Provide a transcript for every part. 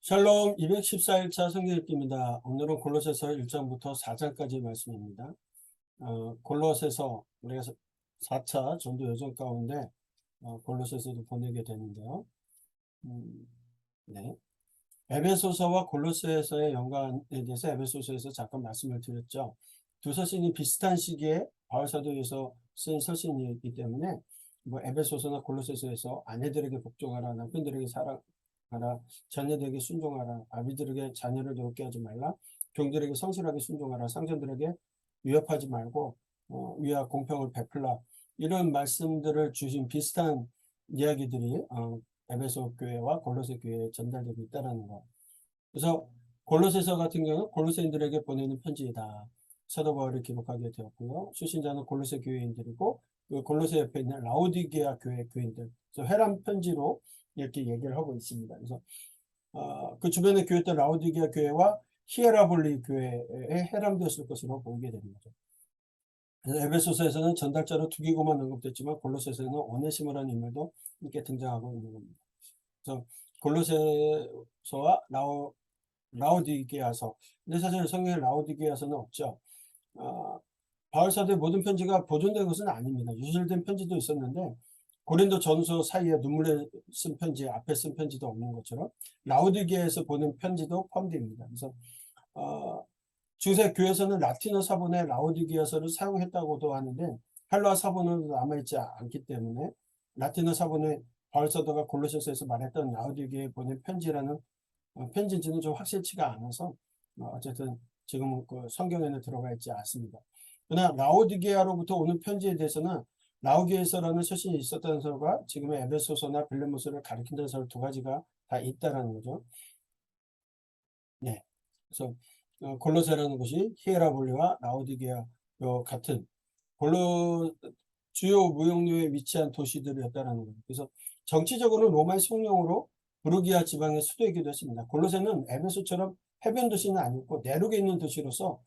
샬롬 214일차 성경 읽기입니다. 오늘은 골로새서 1장부터 4장까지 말씀입니다. 골로새서 우리가 4차 전도 여정 가운데 골로새서도 보내게 되는데요. 네. 에베소서와 골로새서의 연관에 대해서 에베소서에서 잠깐 말씀을 드렸죠. 두 서신이 비슷한 시기에 바울사도에서 쓴 서신이기 때문에 에베소서나 골로새서에서 아내들에게 복종하라, 남편들에게 사랑하라, 자녀들에게 순종하라, 아비들에게 자녀를 노롭게 하지 말라, 종들에게 성실하게 순종하라, 상전들에게 위협하지 말고 위와 공평을 베풀라, 이런 말씀들을 주신 비슷한 이야기들이 에베소 교회와 골로새 교회에 전달되고 있다는 거. 그래서 골로새서 같은 경우는 골로새인들에게 보내는 편지이다. 사도 바울이 기록하게 되었고요. 수신자는 골로새 교회인들이고, 그 골로새 옆에 있는 라오디게아 교회 교인들, 그래서 회람 편지로 이렇게 얘기를 하고 있습니다. 그래서 그 주변에 교회였던 라오디게아 교회와 히에라볼리 교회에 해람되었을 것으로 보이게 되는 거죠. 그래서 에베소서에서는 전달자로 투기고만 언급됐지만 골로새서에는 오네시모라는 인물도 함께 등장하고 있는 겁니다. 그래서 골로새서와 라오디게아서, 근데 사실 성경에 라오디게아서는 없죠. 바울사도의 모든 편지가 보존된 것은 아닙니다. 유실된 편지도 있었는데 고린도 전서 사이에 눈물에 쓴 편지, 앞에 쓴 편지도 없는 것처럼 라오디게아에서 보낸 편지도 포함됩니다. 그래서 중세 교회에서는 라틴어 사본의 라오디게아서를 사용했다고도 하는데 헬라 사본은 남아있지 않기 때문에 라틴어 사본의 바울사도가 골로새서에서 말했던 라오디게아에 보낸 편지라는 편지인지는 좀 확실치가 않아서 어쨌든 지금 그 성경에는 들어가 있지 않습니다. 그러나 라오디게아로부터 오는 편지에 대해서는 라오디게아서라는 서신이 있었다는 설과 지금의 에베소서나 빌레모서를 가리킨다는 설 두 가지가 다 있다라는 거죠. 네. 그래서 골로새라는 곳이 히에라볼리와 라오디게아 같은 주요 무역로에 위치한 도시들이었다라는 거예요. 그래서 정치적으로는 로마의 속령으로 부르기아 지방의 수도이기도 했습니다. 골로새는 에베소처럼 해변 도시는 아니고 내륙에 있는 도시로서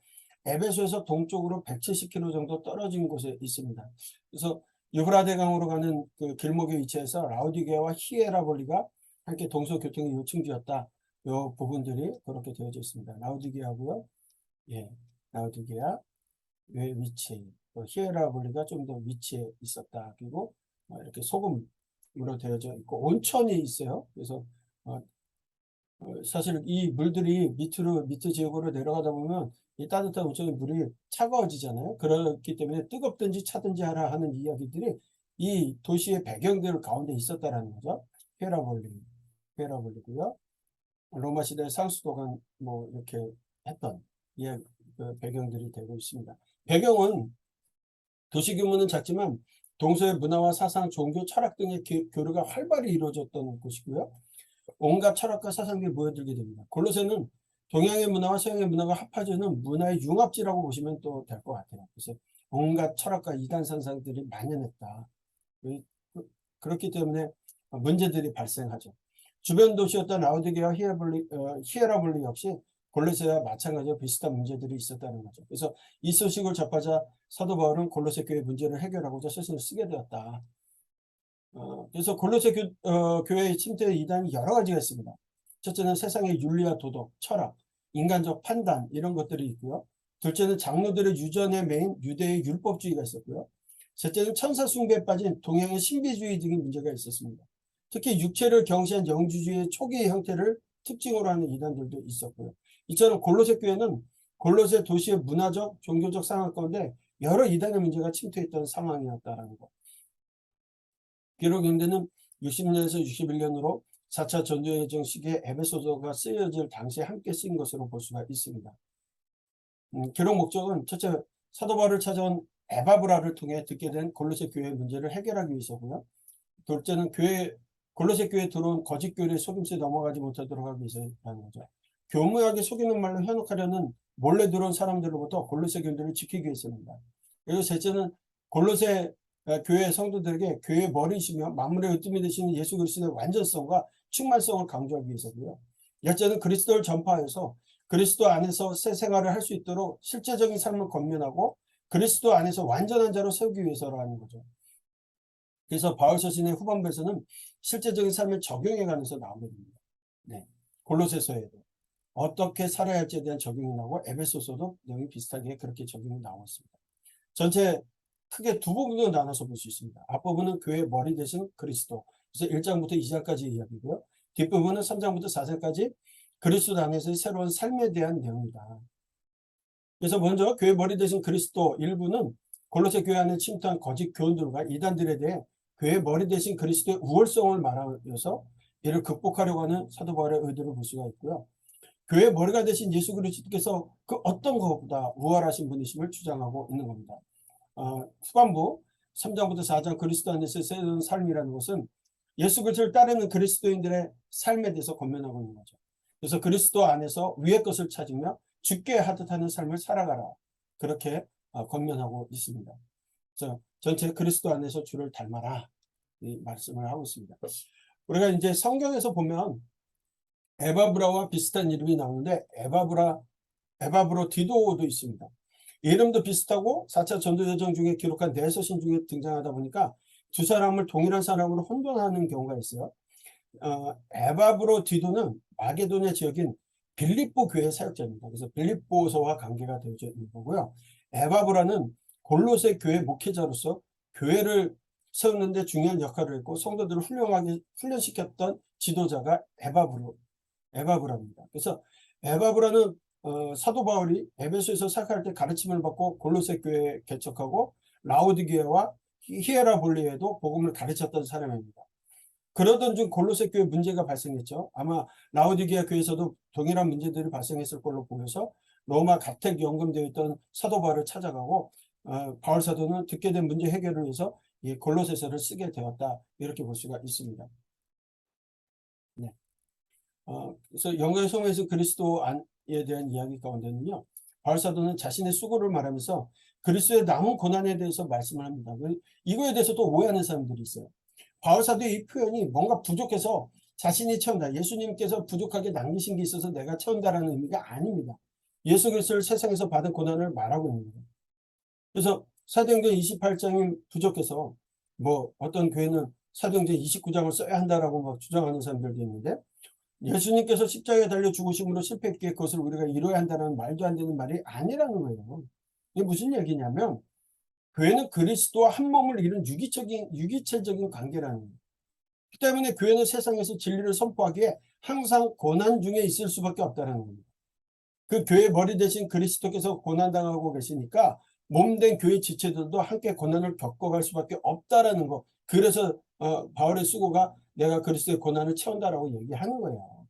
에베소에서 동쪽으로 170km 정도 떨어진 곳에 있습니다. 그래서 유브라데 강으로 가는 그 길목에 위치해서 라오디게아와 히에라볼리가 함께 동서교통의 요충지였다. 요 부분들이 그렇게 되어져 있습니다. 라오디게아고요. 예, 라오디게아 의 위치, 히에라볼리가 좀 더 위치에 있었다. 그리고 이렇게 소금으로 되어져 있고 온천이 있어요. 그래서 사실 이 물들이 밑 지역으로 내려가다 보면 이 따뜻한 온천의 물이 차가워지잖아요. 그렇기 때문에 뜨겁든지 차든지 하라 하는 이야기들이 이 도시의 배경들 가운데 있었다라는 거죠. 히에라볼리고요. 로마 시대 상수도가 이렇게 했던 그 배경들이 되고 있습니다. 배경은 도시 규모는 작지만 동서의 문화와 사상, 종교, 철학 등의 교류가 활발히 이루어졌던 곳이고요. 온갖 철학과 사상들이 모여들게 됩니다. 골로새는 동양의 문화와 서양의 문화가 합해지는 문화의 융합지라고 보시면 또 될 것 같아요. 그래서 온갖 철학과 이단 산상들이 만연했다. 그렇기 때문에 문제들이 발생하죠. 주변 도시였던 라오디게아 히에라볼리 역시 골로새와 마찬가지로 비슷한 문제들이 있었다는 거죠. 그래서 이 소식을 접하자 사도 바울은 골로새 교회 문제를 해결하고자 서신을 쓰게 되었다. 그래서 골로새 교회의 침투의 이단이 여러 가지가 있습니다. 첫째는 세상의 윤리와 도덕, 철학, 인간적 판단 이런 것들이 있고요. 둘째는 장로들의 유전에 매인 유대의 율법주의가 있었고요. 셋째는 천사 숭배에 빠진 동양의 신비주의 등의 문제가 있었습니다. 특히 육체를 경시한 영주주의의 초기의 형태를 특징으로 하는 이단들도 있었고요. 이처럼 골로새 교회는 골로새 도시의 문화적, 종교적 상황 가운데 여러 이단의 문제가 침투했던 상황이었다는 것. 비록 현대는 60년에서 61년으로 4차 전도여정 시기에 에베소서가 쓰여질 당시에 함께 쓰인 것으로 볼 수가 있습니다. 기록 목적은 첫째, 사도 바울을 찾아온 에바브라를 통해 듣게 된 골로새 교회의 문제를 해결하기 위해서고요. 둘째는 골로새 교회에 들어온 거짓 교리의 속임수에 넘어가지 못하도록 하기 위해서라는 거죠. 교묘하게 속이는 말로 현혹하려는 몰래 들어온 사람들로부터 골로새 교인들을 지키기 위해서입니다. 그리고 셋째는 골로새 교회 성도들에게 교회의 머리이시며 만물의 으뜸이 되시는 예수 그리스도의 완전성과 충만성을 강조하기 위해서고요. 넷째는 그리스도를 전파해서 그리스도 안에서 새 생활을 할 수 있도록 실제적인 삶을 권면하고 그리스도 안에서 완전한 자로 세우기 위해서라는 거죠. 그래서 바울 서신의 후반부에서는 실제적인 삶을 적용해 가면서 나오게 됩니다. 네. 골로새서에도 어떻게 살아야 할지에 대한 적용이 나오고 에베소서도 내용이 비슷하게 그렇게 적용이 나왔습니다. 전체 크게 두 부분으로 나눠서 볼 수 있습니다. 앞부분은 교회의 머리 대신 그리스도. 그래서 1장부터 2장까지 이야기고요. 뒷부분은 3장부터 4장까지 그리스도 안에서의 새로운 삶에 대한 내용이다. 그래서 먼저 교회 머리 대신 그리스도 일부는 골로새 교회 안에 침투한 거짓 교훈들과 이단들에 대해 교회 머리 대신 그리스도의 우월성을 말하여서 이를 극복하려고 하는 사도 바울의 의도를 볼 수가 있고요. 교회 머리가 되신 예수 그리스도께서 그 어떤 것보다 우월하신 분이심을 주장하고 있는 겁니다. 후반부 3장부터 4장 그리스도 안에서 새로운 삶이라는 것은 예수 그리스도를 따르는 그리스도인들의 삶에 대해서 권면하고 있는 거죠. 그래서 그리스도 안에서 위의 것을 찾으며 죽게 하듯 하는 삶을 살아가라. 그렇게 권면하고 있습니다. 그래서 전체 그리스도 안에서 주를 닮아라. 이 말씀을 하고 있습니다. 우리가 이제 성경에서 보면 에바브라와 비슷한 이름이 나오는데 에바브로 디도도 있습니다. 이름도 비슷하고 4차 전도여정 중에 기록한 내서신 중에 등장하다 보니까 두 사람을 동일한 사람으로 혼돈하는 경우가 있어요. 에바브로 디도는 마게도냐 지역인 빌립보 교회 사역자입니다. 그래서 빌립보서와 관계가 되어져 있는 거고요. 에바브라는 골로새 교회 목회자로서 교회를 세우는 데 중요한 역할을 했고 성도들을 훌륭하게 훈련시켰던 지도자가 에바브라입니다. 그래서 에바브라는 사도 바울이 에베소에서 사역할 때 가르침을 받고 골로새 교회 개척하고 라오디게아와 히에라볼리에도 복음을 가르쳤던 사람입니다. 그러던 중 골로새 교회 문제가 발생했죠. 아마 라오디게아 교회에서도 동일한 문제들이 발생했을 걸로 보여서 로마 가택 연금되어 있던 사도 바울을 찾아가고 바울 사도는 듣게 된 문제 해결을 위해서 이 골로새서를 쓰게 되었다. 이렇게 볼 수가 있습니다. 네. 그래서 영광의 소명에서 그리스도 안에 대한 이야기 가운데는요. 바울 사도는 자신의 수고를 말하면서 그리스도의 남은 고난에 대해서 말씀을 합니다. 이거에 대해서 또 오해하는 사람들이 있어요. 바울 사도의 이 표현이 뭔가 부족해서 자신이 채운다. 예수님께서 부족하게 남기신 게 있어서 내가 채운다라는 의미가 아닙니다. 예수 그리스도를 세상에서 받은 고난을 말하고 있는 거예요. 그래서 사도행전 28장이 부족해서 뭐 어떤 교회는 사도행전 29장을 써야 한다라고 막 주장하는 사람들도 있는데 예수님께서 십자가에 달려 죽으심으로 실패했기에 그것을 우리가 이뤄야 한다는 말도 안 되는 말이 아니라는 거예요. 이게 무슨 얘기냐면 교회는 그리스도와 한 몸을 이룬 유기체적인 관계라는 거예요. 그 때문에 교회는 세상에서 진리를 선포하기에 항상 고난 중에 있을 수밖에 없다는 겁니다. 그 교회 머리 대신 그리스도께서 고난당하고 계시니까 몸된 교회 지체들도 함께 고난을 겪어갈 수밖에 없다라는 거. 그래서 바울의 수고가 내가 그리스도의 고난을 채운다라고 얘기하는 거예요.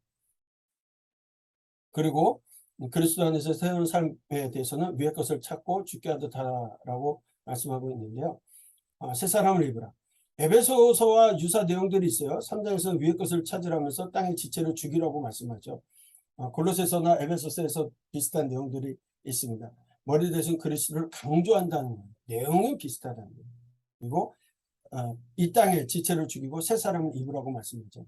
그리고 그리스도 안에서 새로운 삶에 대해서는 위의 것을 찾고 죽게 하듯 하라고 말씀하고 있는데요. 새 사람을 입으라. 에베소서와 유사 내용들이 있어요. 3장에서는 위의 것을 찾으라면서 땅의 지체를 죽이라고 말씀하죠. 골로새서나 에베소서에서 비슷한 내용들이 있습니다. 머리 대신 그리스도를 강조한다는 거예요. 내용은 비슷하다는 거예요. 그리고 이 땅의 지체를 죽이고 새 사람을 입으라고 말씀하죠.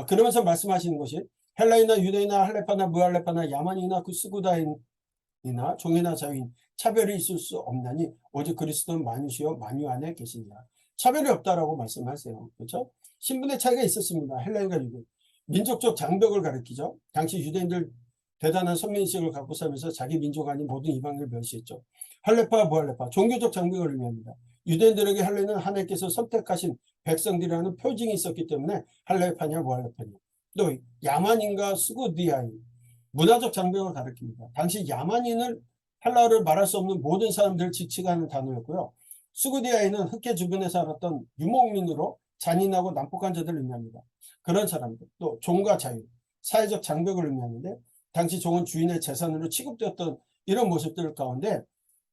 그러면서 말씀하시는 것이 헬라이나 유대이나 할레파나 무할레파나 야만이나 그 스구다인이나 종이나 자유인 차별이 있을 수 없나니 오직 그리스도는 만유시요 만유 안에 계시니라. 차별이 없다라고 말씀하세요. 그렇죠? 신분의 차이가 있었습니다. 헬라인과 유대. 민족적 장벽을 가리키죠. 당시 유대인들 대단한 선민의식을 갖고 살면서 자기 민족 아닌 모든 이방인을 멸시했죠. 할레파 무할레파 종교적 장벽을 의미합니다. 유대인들에게 할례는 하나님께서 선택하신 백성들이라는 표징이 있었기 때문에 할레파냐 무할레파냐. 또 야만인과 스구디아인 문화적 장벽을 가리킵니다. 당시 야만인을 헬라어를 말할 수 없는 모든 사람들을 지칭하는 단어였고요. 스구디아인은 흑해 주변에 살았던 유목민으로 잔인하고 난폭한 자들을 의미합니다. 그런 사람들, 또 종과 자유, 사회적 장벽을 의미하는데 당시 종은 주인의 재산으로 취급되었던 이런 모습들 가운데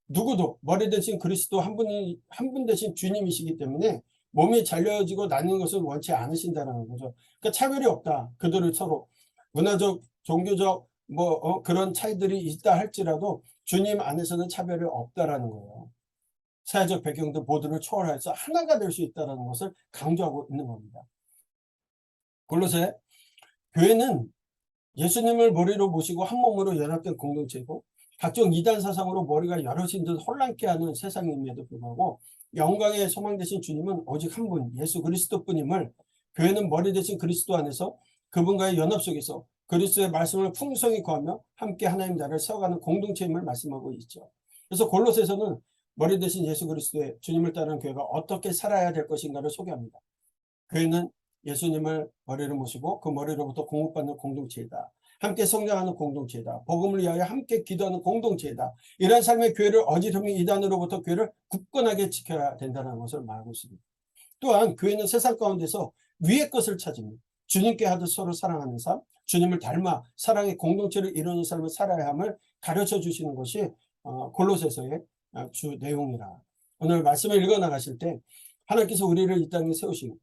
누구도 머리 대신 그리스도 한 분 대신 주님이시기 때문에 몸이 잘려지고 나뉘는 것을 원치 않으신다는 거죠. 그러니까 차별이 없다. 그들을 서로 문화적, 종교적 그런 차이들이 있다 할지라도 주님 안에서는 차별이 없다라는 거예요. 사회적 배경도 모두를 초월해서 하나가 될 수 있다는 것을 강조하고 있는 겁니다. 골로새 교회는 예수님을 머리로 모시고 한 몸으로 연합된 공동체이고 각종 이단 사상으로 머리가 여럿인 듯 혼란케 하는 세상임에도 불구하고 영광의 소망 되신 주님은 오직 한 분 예수 그리스도뿐임을 교회는 머리 대신 그리스도 안에서 그분과의 연합 속에서 그리스도의 말씀을 풍성히 구하며 함께 하나님 나라를 세워가는 공동체임을 말씀하고 있죠. 그래서 골로새서는 머리 대신 예수 그리스도의 주님을 따르는 교회가 어떻게 살아야 될 것인가를 소개합니다. 교회는 예수님을 머리로 모시고 그 머리로부터 공급받는 공동체이다. 함께 성장하는 공동체이다. 복음을 위하여 함께 기도하는 공동체이다. 이런 삶의 교회를 어지러운 이단으로부터 교회를 굳건하게 지켜야 된다는 것을 말하고 있습니다. 또한 교회는 세상 가운데서 위의 것을 찾으며 주님께 하듯 서로 사랑하는 삶, 주님을 닮아 사랑의 공동체를 이루는 삶을 살아야 함을 가르쳐 주시는 것이 골로새서의 주 내용이라. 오늘 말씀을 읽어 나가실 때 하나님께서 우리를 이 땅에 세우시고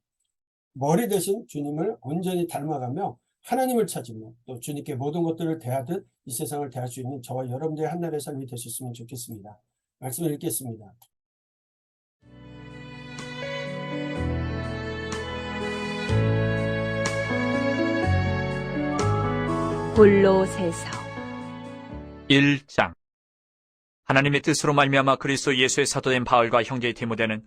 머리 대신 주님을 온전히 닮아가며 하나님을 찾으며 또 주님께 모든 것들을 대하듯 이 세상을 대할 수 있는 저와 여러분들의 한날의 삶이 되셨으면 좋겠습니다. 말씀을 읽겠습니다. 골로새서 1장. 하나님의 뜻으로 말미암아 그리스도 예수의 사도된 바울과 형제 디모데는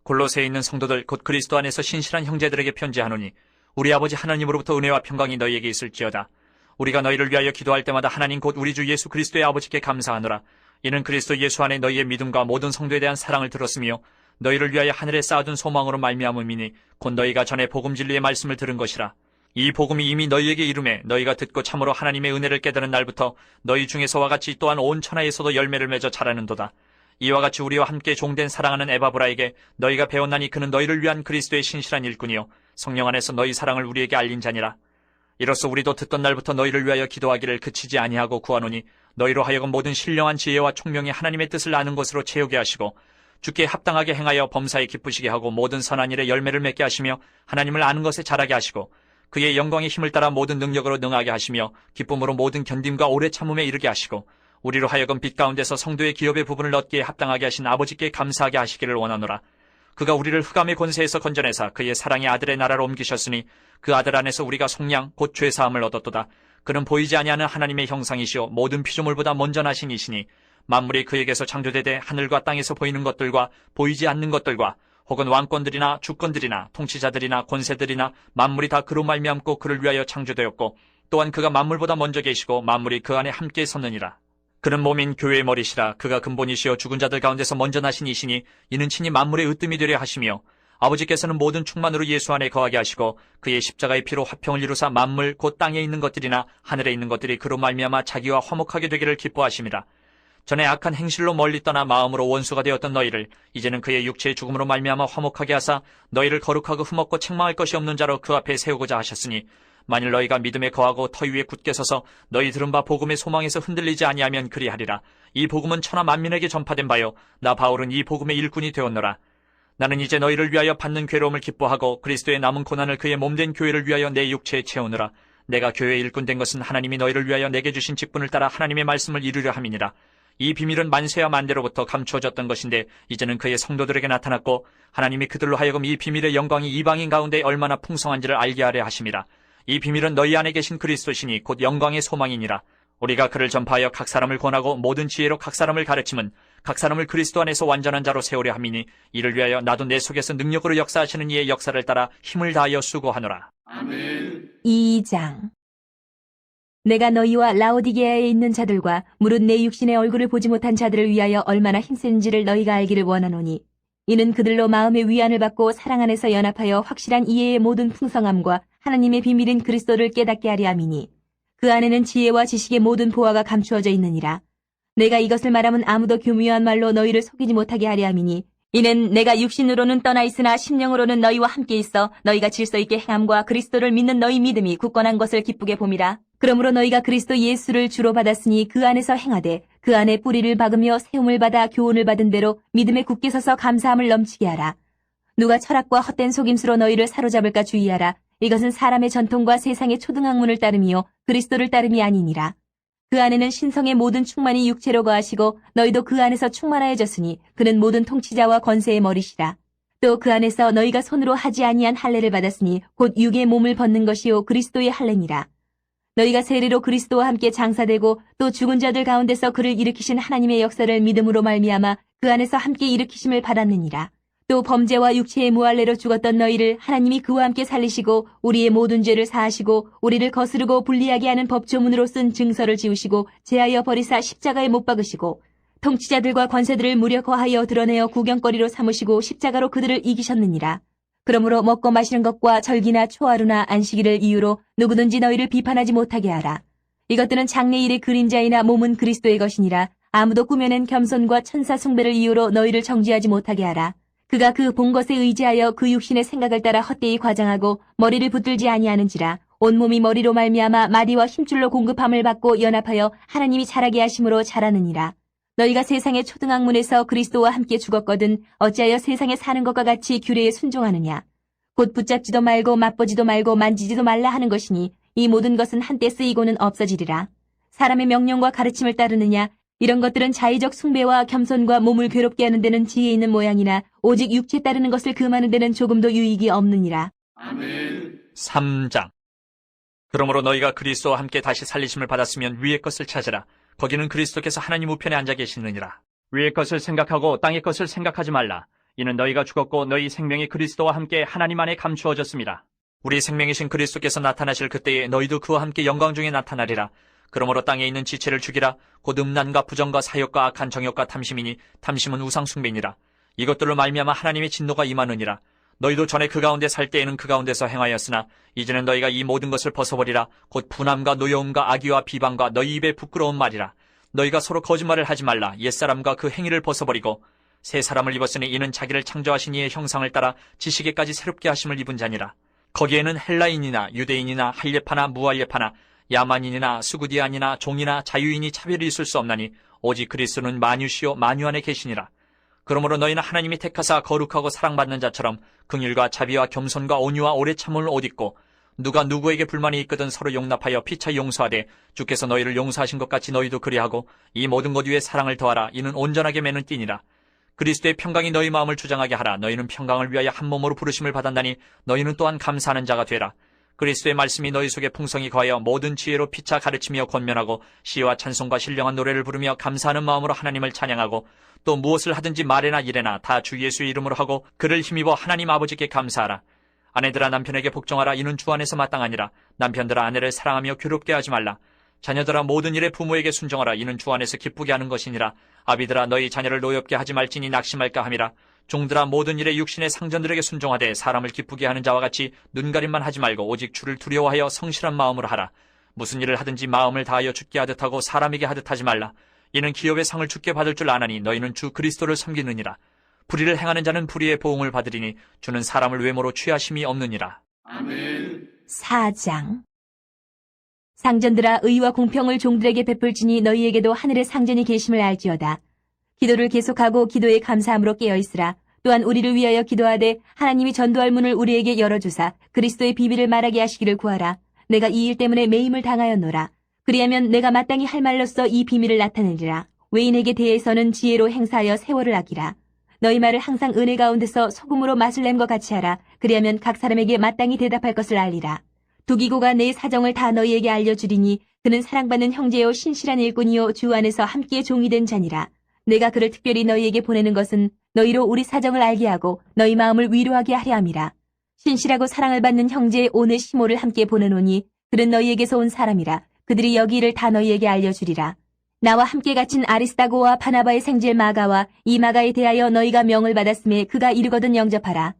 골로새에 있는 성도들 곧 그리스도 안에서 신실한 형제들에게 편지하노니 우리 아버지 하나님으로부터 은혜와 평강이 너희에게 있을지어다. 우리가 너희를 위하여 기도할 때마다 하나님 곧 우리 주 예수 그리스도의 아버지께 감사하노라. 이는 그리스도 예수 안에 너희의 믿음과 모든 성도에 대한 사랑을 들었으며 너희를 위하여 하늘에 쌓아둔 소망으로 말미암음이니 곧 너희가 전에 복음 진리의 말씀을 들은 것이라. 이 복음이 이미 너희에게 이름에 너희가 듣고 참으로 하나님의 은혜를 깨달은 날부터 너희 중에서와 같이 또한 온 천하에서도 열매를 맺어 자라는도다. 이와 같이 우리와 함께 종된 사랑하는 에바브라에게 너희가 배웠나니 그는 너희를 위한 그리스도의 신실한 일꾼이요 성령 안에서 너희 사랑을 우리에게 알린 자니라. 이로써 우리도 듣던 날부터 너희를 위하여 기도하기를 그치지 아니하고 구하노니 너희로 하여금 모든 신령한 지혜와 총명이 하나님의 뜻을 아는 것으로 채우게 하시고 주께 합당하게 행하여 범사에 기쁘시게 하고 모든 선한 일에 열매를 맺게 하시며 하나님을 아는 것에 자라게 하시고 그의 영광의 힘을 따라 모든 능력으로 능하게 하시며 기쁨으로 모든 견딤과 오래 참음에 이르게 하시고 우리로 하여금 빛 가운데서 성도의 기업의 부분을 얻기에 합당하게 하신 아버지께 감사하게 하시기를 원하노라. 그가 우리를 흑암의 권세에서 건져내사 그의 사랑의 아들의 나라로 옮기셨으니 그 아들 안에서 우리가 속량 곧 죄사함을 얻었도다. 그는 보이지 아니하는 하나님의 형상이시오 모든 피조물보다 먼저 나신 이시니 만물이 그에게서 창조되되 하늘과 땅에서 보이는 것들과 보이지 않는 것들과 혹은 왕권들이나 주권들이나 통치자들이나 권세들이나 만물이 다 그로 말미암고 그를 위하여 창조되었고 또한 그가 만물보다 먼저 계시고 만물이 그 안에 함께 섰느니라. 그는 몸인 교회의 머리시라. 그가 근본이시여 죽은 자들 가운데서 먼저 나신 이시니 이는 친히 만물의 으뜸이 되려 하시며 아버지께서는 모든 충만으로 예수 안에 거하게 하시고 그의 십자가의 피로 화평을 이루사 만물 곧 땅에 있는 것들이나 하늘에 있는 것들이 그로 말미암아 자기와 화목하게 되기를 기뻐하심이라. 전에 악한 행실로 멀리 떠나 마음으로 원수가 되었던 너희를 이제는 그의 육체의 죽음으로 말미암아 화목하게 하사 너희를 거룩하고 흠없고 책망할 것이 없는 자로 그 앞에 세우고자 하셨으니 만일 너희가 믿음에 거하고 터 위에 굳게 서서 너희 들은 바 복음의 소망에서 흔들리지 아니하면 그리하리라. 이 복음은 천하 만민에게 전파된 바요 나 바울은 이 복음의 일꾼이 되었노라. 나는 이제 너희를 위하여 받는 괴로움을 기뻐하고 그리스도의 남은 고난을 그의 몸된 교회를 위하여 내 육체에 채우느라. 내가 교회의 일꾼 된 것은 하나님이 너희를 위하여 내게 주신 직분을 따라 하나님의 말씀을 이루려 함이니라. 이 비밀은 만세와 만대로부터 감추어졌던 것인데 이제는 그의 성도들에게 나타났고 하나님이 그들로 하여금 이 비밀의 영광이 이방인 가운데 얼마나 풍성한지를 알게 하려 하심이라. 이 비밀은 너희 안에 계신 그리스도시니 곧 영광의 소망이니라. 우리가 그를 전파하여 각 사람을 권하고 모든 지혜로 각 사람을 가르침은 각 사람을 그리스도 안에서 완전한 자로 세우려 함이니 이를 위하여 나도 내 속에서 능력으로 역사하시는 이의 역사를 따라 힘을 다하여 수고하노라. 아멘. 2장. 내가 너희와 라오디게아에 있는 자들과 무릇 내 육신의 얼굴을 보지 못한 자들을 위하여 얼마나 힘센지를 너희가 알기를 원하노니 이는 그들로 마음의 위안을 받고 사랑 안에서 연합하여 확실한 이해의 모든 풍성함과 하나님의 비밀인 그리스도를 깨닫게 하려 함이니 그 안에는 지혜와 지식의 모든 보화가 감추어져 있느니라. 내가 이것을 말하면 아무도 교묘한 말로 너희를 속이지 못하게 하려 함이니 이는 내가 육신으로는 떠나 있으나 심령으로는 너희와 함께 있어 너희가 질서 있게 행함과 그리스도를 믿는 너희 믿음이 굳건한 것을 기쁘게 봄이라. 그러므로 너희가 그리스도 예수를 주로 받았으니 그 안에서 행하되 그 안에 뿌리를 박으며 세움을 받아 교훈을 받은 대로 믿음에 굳게 서서 감사함을 넘치게 하라. 누가 철학과 헛된 속임수로 너희를 사로잡을까 주의하라. 이것은 사람의 전통과 세상의 초등학문을 따름이요 그리스도를 따름이 아니니라. 그 안에는 신성의 모든 충만이 육체로 거하시고 너희도 그 안에서 충만하여졌으니 그는 모든 통치자와 권세의 머리시라. 또 그 안에서 너희가 손으로 하지 아니한 할례를 받았으니 곧 육의 몸을 벗는 것이요 그리스도의 할례니라. 너희가 세례로 그리스도와 함께 장사되고 또 죽은 자들 가운데서 그를 일으키신 하나님의 역사를 믿음으로 말미암아 그 안에서 함께 일으키심을 받았느니라. 또 범죄와 육체의 무할례로 죽었던 너희를 하나님이 그와 함께 살리시고 우리의 모든 죄를 사하시고 우리를 거스르고 불리하게 하는 법조문으로 쓴 증서를 지우시고 제하여 버리사 십자가에 못 박으시고 통치자들과 권세들을 무력화하여 드러내어 구경거리로 삼으시고 십자가로 그들을 이기셨느니라. 그러므로 먹고 마시는 것과 절기나 초하루나 안식일을 이유로 누구든지 너희를 비판하지 못하게 하라. 이것들은 장래일의 그림자이나 몸은 그리스도의 것이니라. 아무도 꾸며낸 겸손과 천사 숭배를 이유로 너희를 정죄하지 못하게 하라. 그가 그 본 것에 의지하여 그 육신의 생각을 따라 헛되이 과장하고 머리를 붙들지 아니하는지라. 온몸이 머리로 말미암아 마디와 힘줄로 공급함을 받고 연합하여 하나님이 자라게 하심으로 자라느니라. 너희가 세상의 초등학문에서 그리스도와 함께 죽었거든 어찌하여 세상에 사는 것과 같이 규례에 순종하느냐. 곧 붙잡지도 말고 맛보지도 말고 만지지도 말라 하는 것이니 이 모든 것은 한때 쓰이고는 없어지리라. 사람의 명령과 가르침을 따르느냐. 이런 것들은 자의적 숭배와 겸손과 몸을 괴롭게 하는 데는 지혜 있는 모양이나 오직 육체 따르는 것을 금하는 데는 조금도 유익이 없느니라. 아멘. 3장. 그러므로 너희가 그리스도와 함께 다시 살리심을 받았으면 위의 것을 찾으라. 거기는 그리스도께서 하나님 우편에 앉아 계시느니라. 위의 것을 생각하고 땅의 것을 생각하지 말라. 이는 너희가 죽었고 너희 생명이 그리스도와 함께 하나님 안에 감추어졌습니다. 우리 생명이신 그리스도께서 나타나실 그때에 너희도 그와 함께 영광 중에 나타나리라. 그러므로 땅에 있는 지체를 죽이라. 곧 음란과 부정과 사욕과 악한 정욕과 탐심이니 탐심은 우상숭배니라. 이것들로 말미암아 하나님의 진노가 임하느니라. 너희도 전에 그 가운데 살 때에는 그 가운데서 행하였으나 이제는 너희가 이 모든 것을 벗어버리라. 곧 분함과 노여움과 악의와 비방과 너희 입에 부끄러운 말이라. 너희가 서로 거짓말을 하지 말라. 옛사람과 그 행위를 벗어버리고 새 사람을 입었으니 이는 자기를 창조하신 이의 형상을 따라 지식에까지 새롭게 하심을 입은 자니라. 거기에는 헬라인이나 유대인이나 할례파나 무할례파나 야만인이나 수구디안이나 종이나 자유인이 차별이 있을 수 없나니 오직 그리스도는 만유시요 만유 안에 계시니라. 그러므로 너희는 하나님이 택하사 거룩하고 사랑받는 자처럼 긍휼과 자비와 겸손과 온유와 오래 참음을 옷 입고 누가 누구에게 불만이 있거든 서로 용납하여 피차 용서하되 주께서 너희를 용서하신 것 같이 너희도 그리하고 이 모든 것 위에 사랑을 더하라. 이는 온전하게 매는 띠니라. 그리스도의 평강이 너희 마음을 주장하게 하라. 너희는 평강을 위하여 한 몸으로 부르심을 받았나니 너희는 또한 감사하는 자가 되라. 그리스도의 말씀이 너희 속에 풍성히 거하여 모든 지혜로 피차 가르치며 권면하고 시와 찬송과 신령한 노래를 부르며 감사하는 마음으로 하나님을 찬양하고 또 무엇을 하든지 말에나 일에나 다 주 예수의 이름으로 하고 그를 힘입어 하나님 아버지께 감사하라. 아내들아 남편에게 복종하라. 이는 주 안에서 마땅하니라. 남편들아 아내를 사랑하며 괴롭게 하지 말라. 자녀들아 모든 일에 부모에게 순종하라. 이는 주 안에서 기쁘게 하는 것이니라. 아비들아 너희 자녀를 노엽게 하지 말지니 낙심할까 함이라. 종들아 모든 일에 육신의 상전들에게 순종하되 사람을 기쁘게 하는 자와 같이 눈가림만 하지 말고 오직 주를 두려워하여 성실한 마음으로 하라. 무슨 일을 하든지 마음을 다하여 주께 하듯 하고 사람에게 하듯 하지 말라. 이는 기업의 상을 주께 받을 줄 아나니 너희는 주 그리스도를 섬기느니라. 불의를 행하는 자는 불의의 보응을 받으리니 주는 사람을 외모로 취하심이 없느니라. 아멘. 4장. 상전들아 의와 공평을 종들에게 베풀지니 너희에게도 하늘의 상전이 계심을 알지어다. 기도를 계속하고 기도에 감사함으로 깨어있으라. 또한 우리를 위하여 기도하되 하나님이 전도할 문을 우리에게 열어주사 그리스도의 비밀을 말하게 하시기를 구하라. 내가 이 일 때문에 매임을 당하였노라. 그리하면 내가 마땅히 할 말로써 이 비밀을 나타내리라. 외인에게 대해서는 지혜로 행사하여 세월을 아끼라. 너희 말을 항상 은혜 가운데서 소금으로 맛을 냄과 같이 하라. 그리하면 각 사람에게 마땅히 대답할 것을 알리라. 두기고가 내 사정을 다 너희에게 알려주리니 그는 사랑받는 형제요 신실한 일꾼이요 주 안에서 함께 종이 된 자니라. 내가 그를 특별히 너희에게 보내는 것은 너희로 우리 사정을 알게 하고 너희 마음을 위로하게 하려 함이라. 신실하고 사랑을 받는 형제 오네시모를 함께 보내노니 그는 너희에게서 온 사람이라. 그들이 여기 일을 다 너희에게 알려주리라. 나와 함께 갇힌 아리스다고와 바나바의 생질 마가와 이 마가에 대하여 너희가 명을 받았음에 그가 이르거든 영접하라.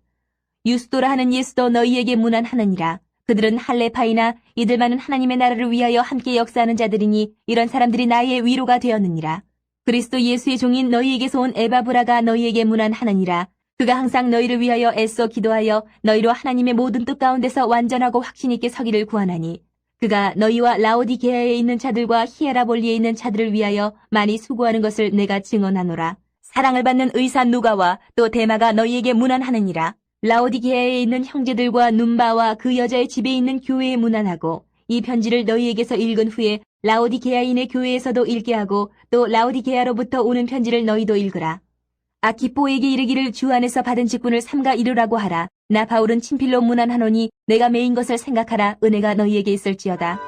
유스도라 하는 예수도 너희에게 문안하느니라. 그들은 할례파이나 이들만은 하나님의 나라를 위하여 함께 역사하는 자들이니 이런 사람들이 나의 위로가 되었느니라. 그리스도 예수의 종인 너희에게서 온 에바브라가 너희에게 문안하느니라. 그가 항상 너희를 위하여 애써 기도하여 너희로 하나님의 모든 뜻 가운데서 완전하고 확신 있게 서기를 구하나니 그가 너희와 라오디게아에 있는 자들과 히에라볼리에 있는 자들을 위하여 많이 수고하는 것을 내가 증언하노라. 사랑을 받는 의사 누가와 또 데마가 너희에게 문안하느니라. 라오디게아에 있는 형제들과 눈바와 그 여자의 집에 있는 교회에 문안하고 이 편지를 너희에게서 읽은 후에 라오디게아인의 교회에서도 읽게 하고 또 라오디게아로부터 오는 편지를 너희도 읽으라. 아키포에게 이르기를 주 안에서 받은 직분을 삼가 이루라고 하라. 나 바울은 친필로 문안하노니 내가 메인 것을 생각하라. 은혜가 너희에게 있을지어다.